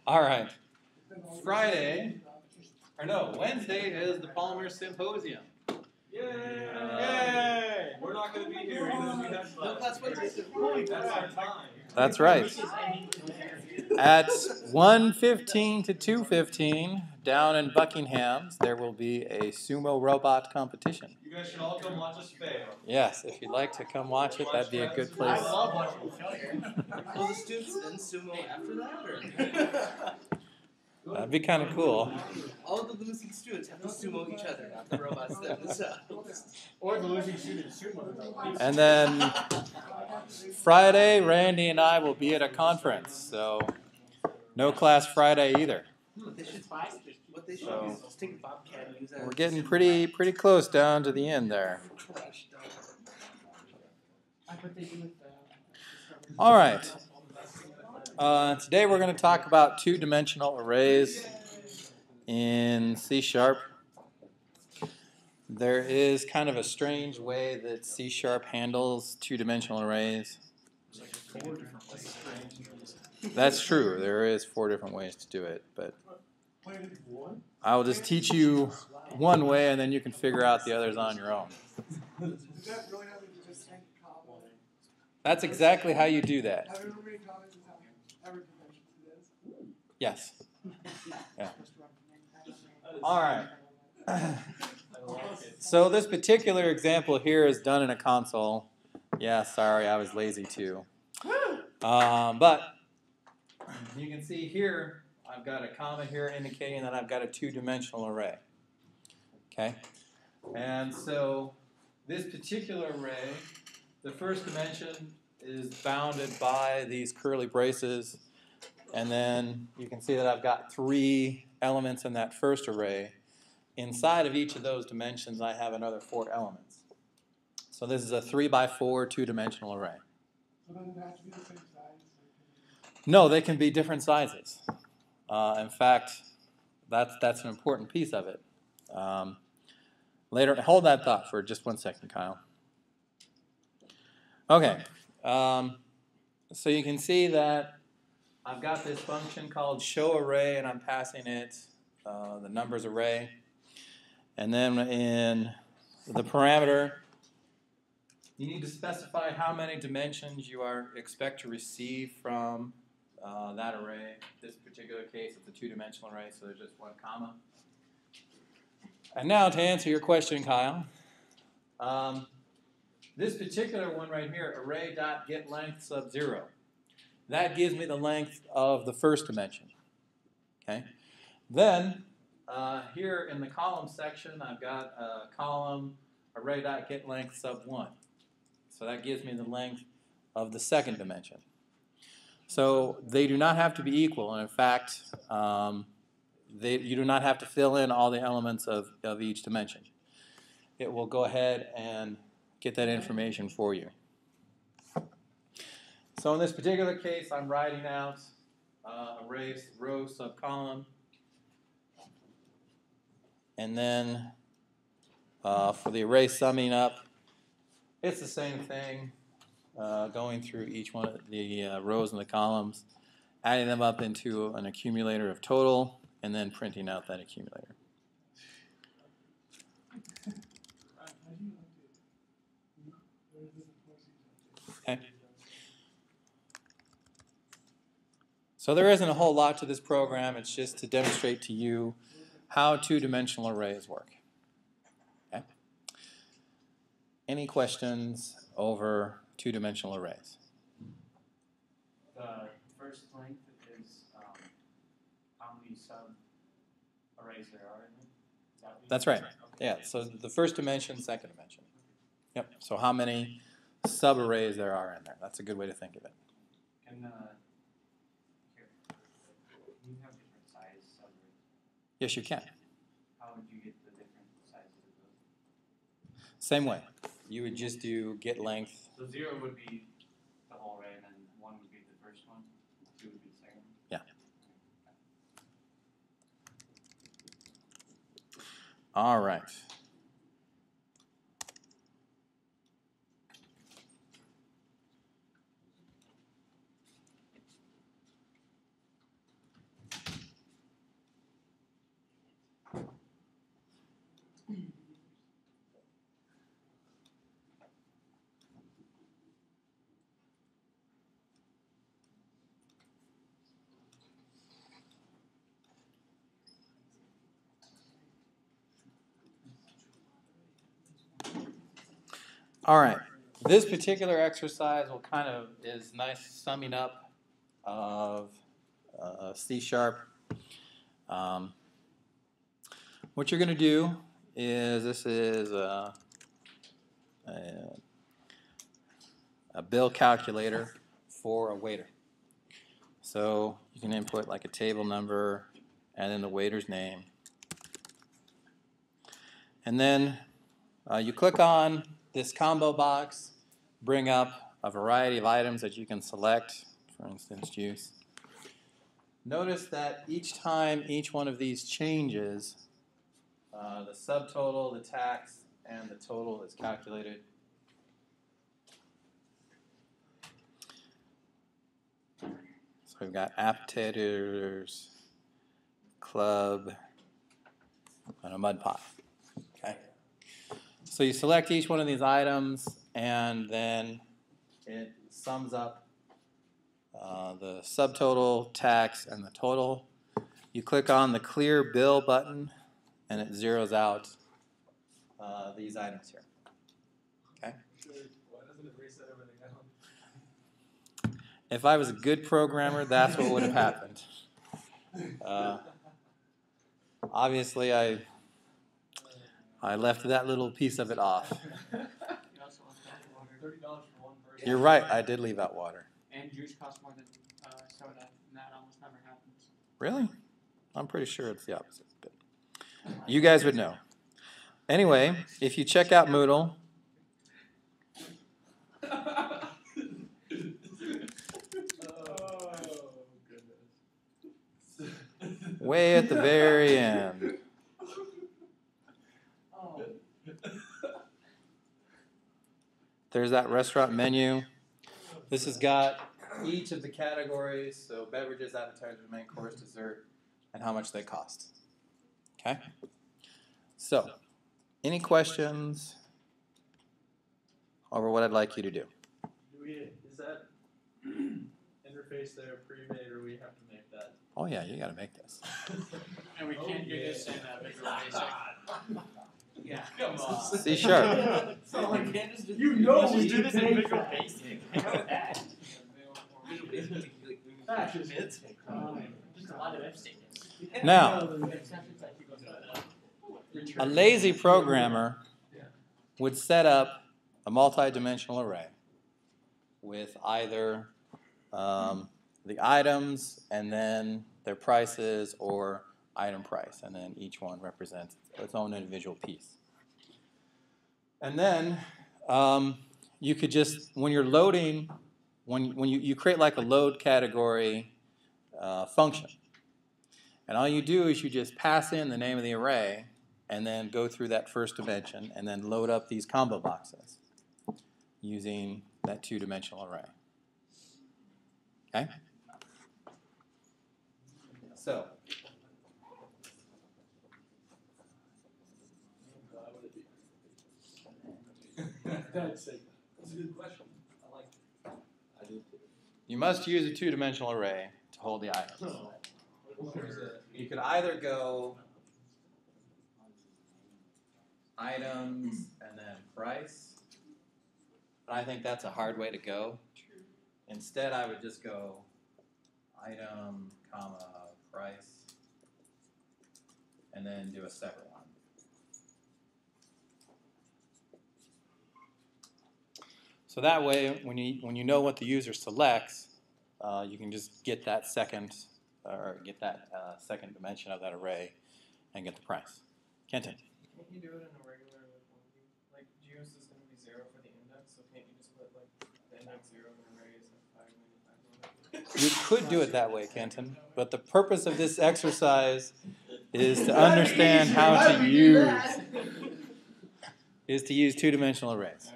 All right. Wednesday is the Polymer Symposium. Yay! Yay! We're not going to be here because we have class. That's our time. That's right. At 1:15 to 2:15 down in Buckingham's, there will be a sumo robot competition. You guys should all come watch us fail. Yes, if you'd like to come watch it, that'd be a good place. I love watching failure. Will the students then sumo after that? Or? That'd be kind of cool. All of the losing students have to sumo each other, not the robots themselves. Or the losing students sumo. And then Friday, Randy and I will be at a conference, so no class Friday either. What they should do is take a bobcat and use that. We're getting pretty close down to the end there. All right. Today we're going to talk about two-dimensional arrays in C#. There is kind of a strange way that C# handles two-dimensional arrays. That's true. There is 4 different ways to do it, but I will just teach you one way, and then you can figure out the others on your own. That's exactly how you do that. Yes. Yeah. All right. So this particular example here is done in a console. Yeah, sorry, I was lazy too. But you can see here, I've got a comma here indicating that I've got a two-dimensional array. Okay? And so this particular array, the first dimension is bounded by these curly braces. And then you can see that I've got 3 elements in that first array. Inside of each of those dimensions, I have another 4 elements. So this is a 3x4 two-dimensional array. So does it have to be the same size? No, they can be different sizes. In fact, that's an important piece of it. Later, hold that thought for just 1 second, Kyle. Okay, so you can see that I've got this function called showArray, and I'm passing it the numbers array. And then in the parameter, you need to specify how many dimensions you expect to receive from that array. In this particular case, it's a two-dimensional array, so there's just 1 comma. And now to answer your question, Kyle, this particular one right here, array.getLength sub 0. That gives me the length of the first dimension. Okay. Then here in the column section, I've got a column array.getLength sub 1. So that gives me the length of the second dimension. So they do not have to be equal, and in fact, you do not have to fill in all the elements of each dimension. It will go ahead and get that information for you. So in this particular case, I'm writing out array row sub column, and then for the array summing up, it's the same thing, going through each one of the rows and the columns, adding them up into an accumulator of total, and then printing out that accumulator. Okay. So there isn't a whole lot to this program. It's just to demonstrate to you how two-dimensional arrays work. Okay. Any questions over two-dimensional arrays? The first length is how many sub-arrays there are in it? That's right. Yeah, so the first dimension, second dimension. Yep, so how many sub-arrays there are in there. That's a good way to think of it. Can you have different size sub-arrays? Yes, you can. How would you get the different sizes of those? Same way. You would just do get length. So 0 would be the whole array, and then 1 would be the first one, 2 would be the second one? Yeah. All right. All right. This particular exercise is nice summing up of C#. What you're going to do is this is a bill calculator for a waiter. So you can input like a table number and then the waiter's name. And then you click on this combo box, bring up a variety of items that you can select, for instance, juice. Notice that each time each one of these changes, the subtotal, the tax, and the total is calculated. So we've got appetizers, club, and a mud pie. Okay. So you select each one of these items, and then it sums up the subtotal, tax, and the total. You click on the clear bill button, and it zeroes out these items here. Okay. Why doesn't it reset everything else? If I was a good programmer, that's what would have happened. Obviously, I left that little piece of it off. $30 for one person. You're right, I did leave out water. And juice costs more than soda, and that almost never happens. Really? I'm pretty sure it's the opposite. But you guys would know. Anyway, if you check out Moodle, way at the very end, there's that restaurant menu. This has got each of the categories, so beverages, appetizer, main course, dessert, and how much they cost. Okay? So, any questions over what I'd like you to do? Is that interface there pre-made, or we have to make that? Oh yeah, you got to make this. And we can't do this in Visual Basic. Yeah. Come on. C#. So like, You know just we do this in paid Visual for it. Basic. I know that. That's just Just a lot of if statements. Now, a lazy programmer would set up a multi-dimensional array with either the items and then their prices, or item price, and then each one represents its own individual piece. And then you could just, when you're loading, when you create like a load category function. And all you do is you just pass in the name of the array and then go through that first dimension and then load up these combo boxes using that two-dimensional array. Okay? So, that's a good question. I like it. I do too. you must use a two-dimensional array to hold the items. You could either go items and then price, but I think that's a hard way to go. Instead, I would just go item, comma, price, and then do a separate one. So that way, when you know what the user selects, you can just get that second second dimension of that array and get the price. Kenton? Can't you do it in a regular like juice is going to be 0 for the index, so can't you just put like the index 0 and the array is like 595? You could do it that way, Kenton, but the purpose of this exercise is to understand how to use two-dimensional arrays.